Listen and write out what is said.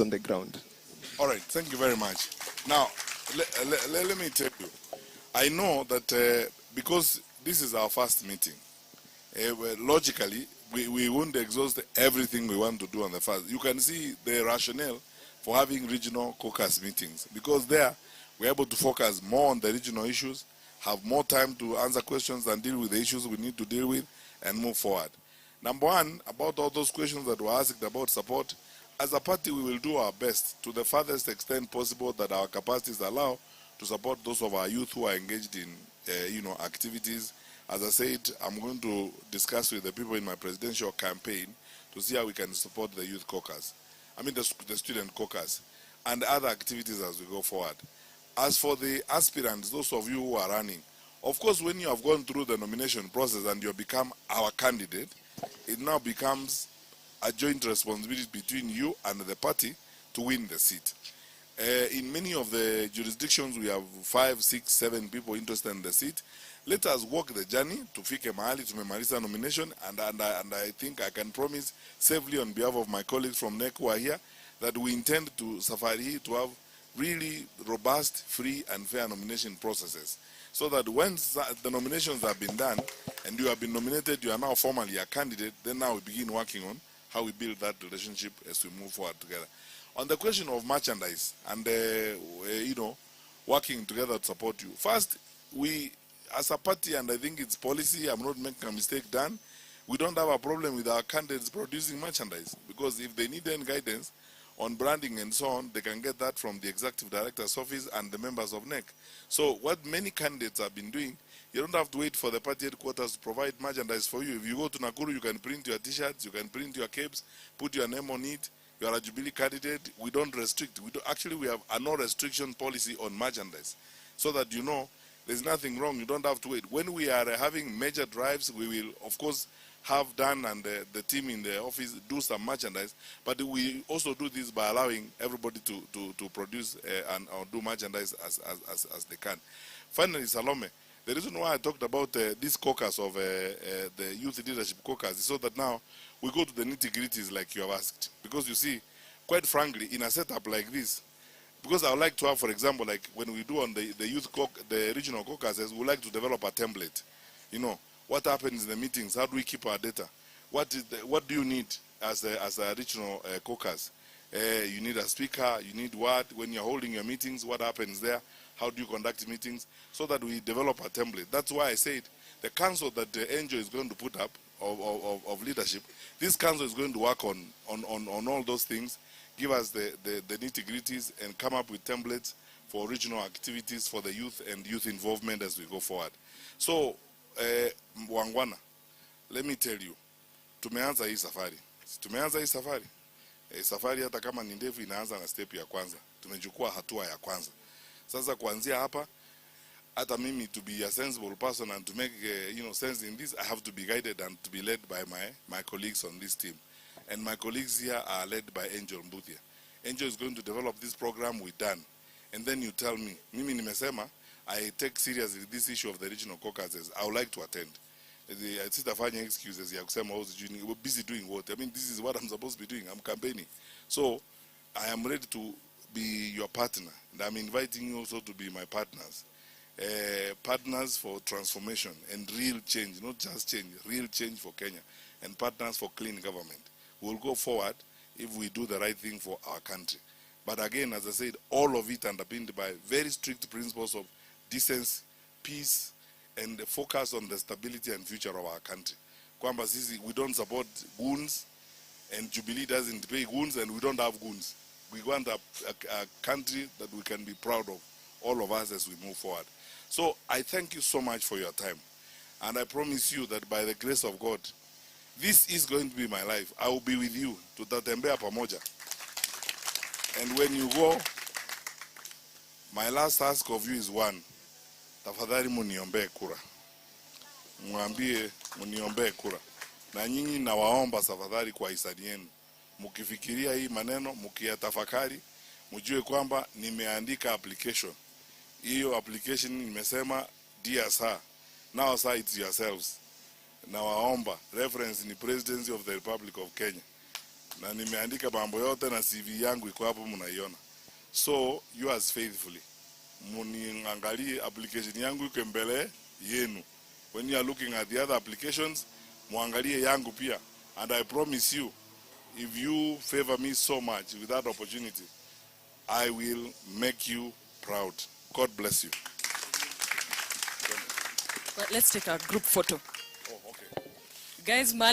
on the ground. All right, thank you very much. Now, let me tell you, I know that because this is our first meeting, well, logically, we won't exhaust everything we want to do on the first. You can see the rationale for having regional caucus meetings, because there we're able to focus more on the regional issues, have more time to answer questions and deal with the issues we need to deal with, and move forward. Number one, about all those questions that were asked about support, as a party we will do our best to the farthest extent possible that our capacities allow to support those of our youth who are engaged in activities. As I said, I'm going to discuss with the people in my presidential campaign to see how we can support the youth caucus, the student caucus, and other activities as we go forward. As for the aspirants, those of you who are running, of course, when you have gone through the nomination process and you become our candidate, it now becomes a joint responsibility between you and the party to win the seat. In many of the jurisdictions, we have 5, 6, 7 people interested in the seat. Let us walk the journey to fike mahali tumemaliza nomination, and I think I can promise safely on behalf of my colleagues from NEC who are here that we intend to safari to have really robust, free and fair nomination processes, so that when the nominations have been done and you have been nominated, you are now formally a candidate, then now we begin working on how we build that relationship as we move forward together. On the question of merchandise and, working together to support you. First, we, as a party, and I think it's policy, I'm not making a mistake done, we don't have a problem with our candidates producing merchandise, because if they need any guidance on branding and so on, they can get that from the Executive Director's office and the members of NEC. So what many candidates have been doing, you don't have to wait for the party headquarters to provide merchandise for you. If you go to Nakuru, you can print your t-shirts, you can print your capes, put your name on it. You are a Jubilee candidate. We don't restrict. Actually, we have a no restriction policy on merchandise, so that you know there's nothing wrong. You don't have to wait. When we are having major drives, we will, of course, have done, and the team in the office do some merchandise, but we also do this by allowing everybody to produce or do merchandise as they can. Finally, Salome, the reason why I talked about this caucus of the Youth Leadership Caucus is so that now we go to the nitty-gritties like you have asked. Because you see, quite frankly, in a setup like this, because I would like to have, for example, like when we do on the the regional caucuses, we would like to develop a template. You know, what happens in the meetings? How do we keep our data? What do you need as a regional caucus? You need a speaker. You need what? When you're holding your meetings, what happens there? How do you conduct meetings? So that we develop a template. That's why I said the council that the NGO is going to put up of leadership, this council is going to work on all those things, give us the nitty-gritties, and come up with templates for regional activities for the youth and youth involvement as we go forward. So, Wangwana, let me tell you, tumeanza hii safari. Tumeanza hii safari. Safari hata kama ni ndefu inaanza na step ya kwanza. Tumechukua hatua ya kwanza. Sasa kuanzia hapa, hata mimi, to be a sensible person and to make sense in this, I have to be guided and to be led by my colleagues on this team. And my colleagues here are led by Angel Mbuthia. Angel is going to develop this program we've done. And then you tell me, mimi nimesema, I take seriously this issue of the regional caucuses. I would like to attend. Sitafanya excuses ya kusema we're busy doing what? I mean, this is what I'm supposed to be doing. I'm campaigning. So I am ready to be your partner. And I'm inviting you also to be my partners. Partners for transformation and real change, not just change, real change for Kenya, and partners for clean government. We'll go forward if we do the right thing for our country. But again, as I said, all of it underpinned by very strict principles of decency, peace, and the focus on the stability and future of our country. Kwamba sisi, we don't support goons, and Jubilee doesn't pay goons, and we don't have goons. We want a country that we can be proud of, all of us, as we move forward. So I thank you so much for your time. And I promise you that by the grace of God, this is going to be my life. I will be with you. Tutatembea pamoja. And when you go, my last ask of you is one. Tafadhali muniombe kura. Mwambie muniombe kura. Na nyinyi nawaomba tafadhali kwa hisani yenu. Mukifikiria hii maneno, mukiyatafakari, mjue kwamba nimeandika application. Hiyo application nimesema, dear sir, now sir, it's yourselves. Nawaomba, reference ni Presidency of the Republic of Kenya. na nimeandika mambo yote na CV yangu iko hapo mnaiona. So yours faithfully, muniangalie application yangu iko mbele yenu. When you are looking at the other applications, muangalie yangu pia. And I promise you, if you favor me so much with that opportunity, I will make you proud. God bless you. Let's take a group photo. Oh, okay. Guys, Mali.